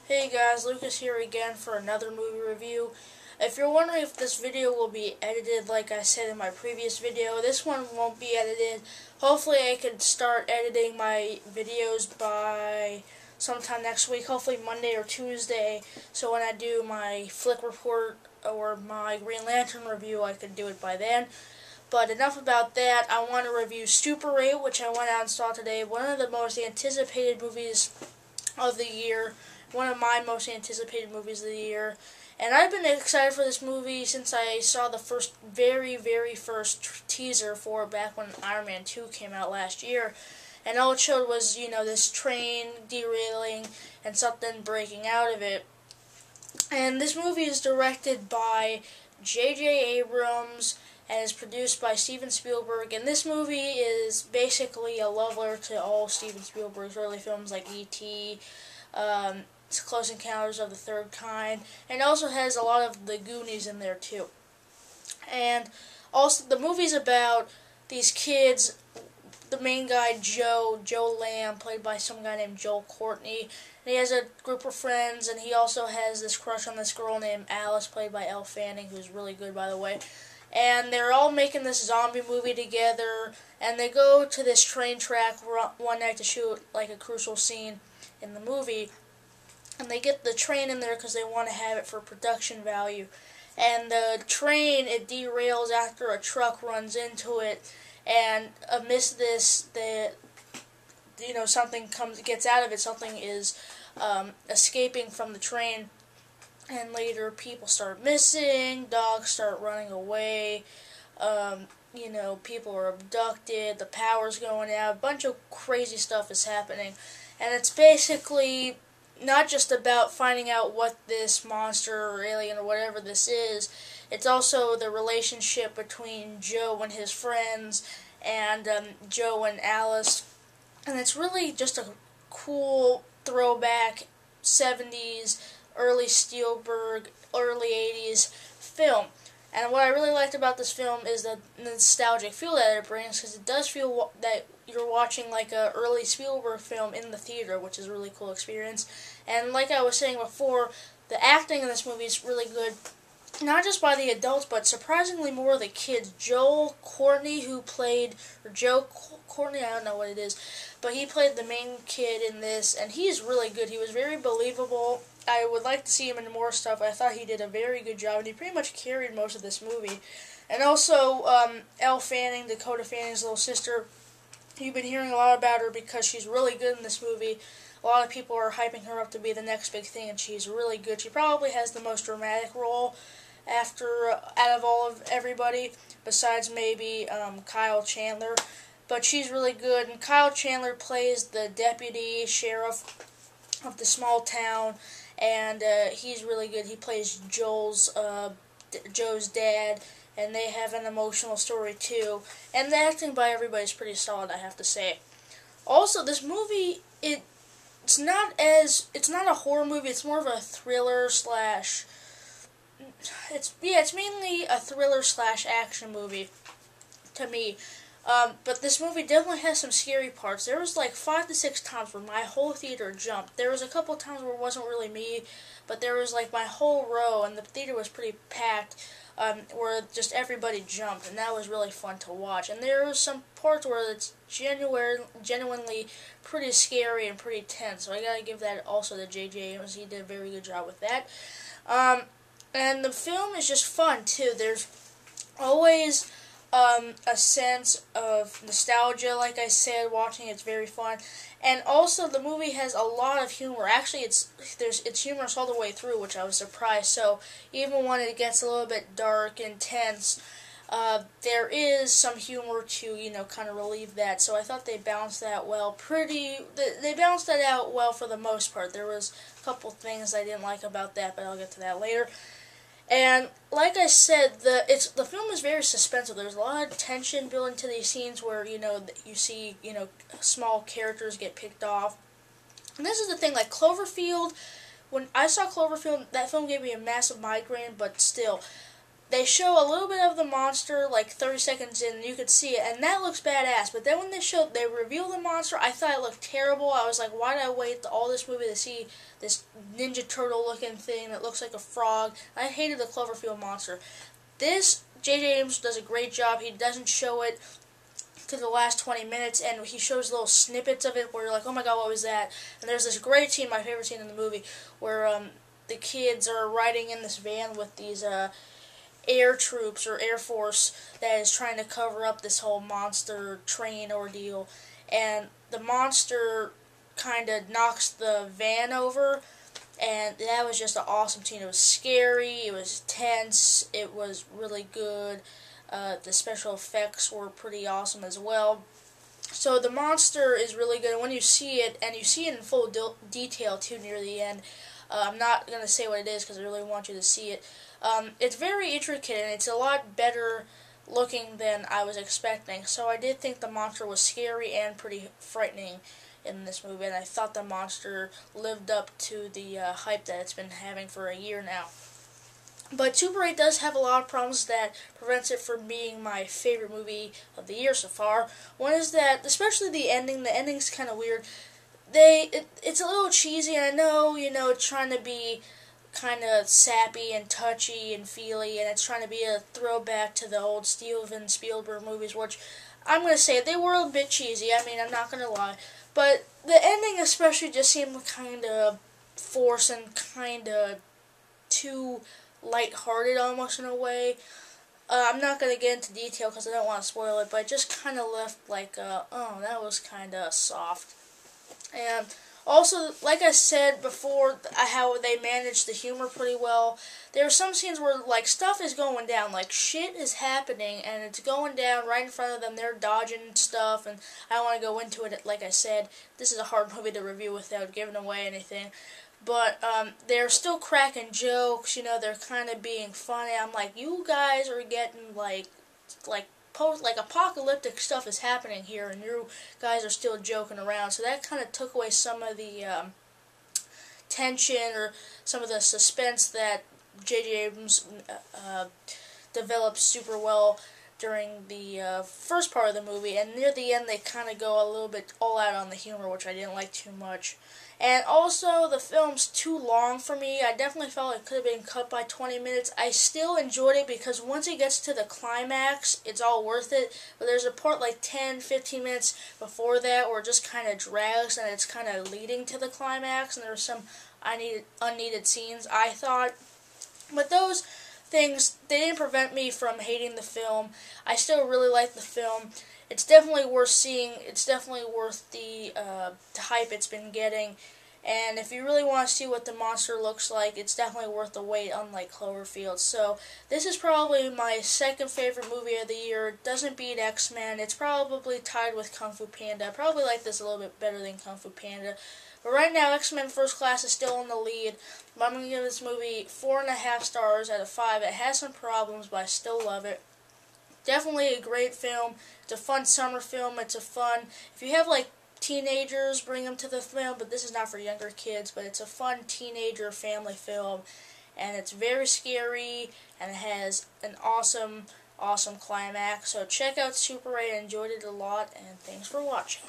Hey guys, Lucas here again for another movie review. If you're wondering if this video will be edited like I said in my previous video, this one won't be edited. Hopefully I can start editing my videos by sometime next week, hopefully Monday or Tuesday, so when I do my Flick Report or my Green Lantern review I can do it by then. But enough about that. I want to review Super 8, which I went out and saw today. One of the most anticipated movies of the year. One of my most anticipated movies of the year. And I've been excited for this movie since I saw the very first teaser for it back when Iron Man 2 came out last year. And all it showed was, this train derailing and something breaking out of it. And this movie is directed by J.J. Abrams and is produced by Steven Spielberg. And this movie is basically a love letter to all Steven Spielberg's early films like E.T., Close Encounters of the Third Kind, and also has a lot of the Goonies in there too. And also the movie's about these kids, the main guy Joe Lamb, played by some guy named Joel Courtney, and he has a group of friends, and he also has this crush on this girl named Alice, played by Elle Fanning, who's really good by the way. And they're all making this zombie movie together, and they go to this train track one night to shoot like a crucial scene in the movie. And they get the train in there because they want to have it for production value. And the train, it derails after a truck runs into it. And amidst this, something gets out of it. Something is escaping from the train. And later, people start missing. Dogs start running away. People are abducted. The power's going out. A bunch of crazy stuff is happening. And it's basically not just about finding out what this monster or alien or whatever this is. It's also the relationship between Joe and his friends and Joe and Alice. And it's really just a cool throwback 70s, early Spielberg, early 80s film. And what I really liked about this film is the nostalgic feel that it brings, because it does feel that you're watching like a early Spielberg film in the theater, which is a really cool experience. And like I was saying before, the acting in this movie is really good, not just by the adults, but surprisingly more of the kids. Joe Courtney, I don't know what it is, but he played the main kid in this, and he's really good. He was very believable. I would like to see him in more stuff. I thought he did a very good job, and he pretty much carried most of this movie. And also, Elle Fanning, Dakota Fanning's little sister, you've been hearing a lot about her because she's really good in this movie. A lot of people are hyping her up to be the next big thing, and she's really good. She probably has the most dramatic role out of all of everybody, besides maybe Kyle Chandler. But she's really good, and Kyle Chandler plays the deputy sheriff of the small town, and he's really good. He plays Joe's dad, and they have an emotional story too. And the acting by everybody's pretty solid, I have to say. Also, this movie, it's not a horror movie. It's more of a thriller slash. It's mainly a thriller slash action movie to me. But this movie definitely has some scary parts. There was like 5 to 6 times where my whole theater jumped. There was a couple times where it wasn't really me, but there was like my whole row, and the theater was pretty packed, where just everybody jumped, and that was really fun to watch. And there was some parts where it's genuinely pretty scary and pretty tense, so I gotta give that also to J.J. Abrams. He did a very good job with that. And the film is just fun too. There's always a sense of nostalgia, like I said. Watching it's very fun, and also the movie has a lot of humor. Actually, it's humorous all the way through, which I was surprised. So even when it gets a little bit dark and tense, there is some humor to kind of relieve that. So I thought they balanced that well. They balanced that out well for the most part. There was a couple things I didn't like about that, but I'll get to that later. And like I said, the film is very suspenseful. There's a lot of tension built into these scenes where you see small characters get picked off. And this is the thing, like Cloverfield. When I saw Cloverfield, that film gave me a massive migraine, but still, they show a little bit of the monster, like 30 seconds in, and you could see it, and that looks badass. But then when they reveal the monster, I thought it looked terrible. I was like, why did I wait all this movie to see this Ninja Turtle looking thing that looks like a frog? I hated the Cloverfield monster. This, J.J. Abrams does a great job. He doesn't show it to the last 20 minutes, and he shows little snippets of it where you're like, oh my god, what was that? And there's this great scene, my favorite scene in the movie, where the kids are riding in this van with these air troops or Air Force that is trying to cover up this whole monster train ordeal, and the monster kind of knocks the van over, and that was just an awesome scene. It was scary, it was tense, it was really good. The special effects were pretty awesome as well. So the monster is really good, and when you see it, and you see it in full detail too near the end, I'm not going to say what it is because I really want you to see it. It's very intricate, and it's a lot better looking than I was expecting. So I did think the monster was scary and pretty frightening in this movie, and I thought the monster lived up to the hype that it's been having for a year now. But Super 8 does have a lot of problems that prevents it from being my favorite movie of the year so far. One is that, especially the ending's kind of weird. It's a little cheesy, and I know, it's trying to be kind of sappy and touchy and feely, and it's trying to be a throwback to the old Steven Spielberg movies, which I'm going to say they were a bit cheesy. I mean, I'm not going to lie. But the ending especially just seemed kind of forced and kind of too lighthearted almost in a way. I'm not going to get into detail because I don't want to spoil it, but it just kind of left like, oh, that was kind of soft. And also, like I said before, how they managed the humor pretty well. There are some scenes where, like, stuff is going down, like, shit is happening, and it's going down right in front of them. They're dodging stuff, and I don't want to go into it. Like I said, this is a hard movie to review without giving away anything. But they're still cracking jokes, they're kind of being funny. I'm like, you guys are getting, like apocalyptic stuff is happening here, and you guys are still joking around. So that kind of took away some of the tension or some of the suspense that J.J. Abrams developed super well during the first part of the movie. And near the end, they kind of go a little bit all out on the humor, which I didn't like too much. And also, the film's too long for me. I definitely felt it could have been cut by 20 minutes. I still enjoyed it because once it gets to the climax, it's all worth it. But there's a part like 10, 15 minutes before that where it just kind of drags and it's kind of leading to the climax. And there were some unneeded scenes, I thought. But those things, they didn't prevent me from hating the film. I still really like the film. It's definitely worth seeing. It's definitely worth the hype it's been getting. And if you really want to see what the monster looks like, it's definitely worth the wait, unlike Cloverfield. So, this is probably my second favorite movie of the year. It doesn't beat X-Men. It's probably tied with Kung Fu Panda. I probably like this a little bit better than Kung Fu Panda. But right now, X-Men First Class is still in the lead. But I'm going to give this movie 4.5 stars out of 5. It has some problems, but I still love it. Definitely a great film. It's a fun summer film. It's if you have like teenagers, bring them to the film, but this is not for younger kids, but it's a fun teenager family film, and it's very scary, and it has an awesome climax. So check out Super 8. I enjoyed it a lot, and thanks for watching.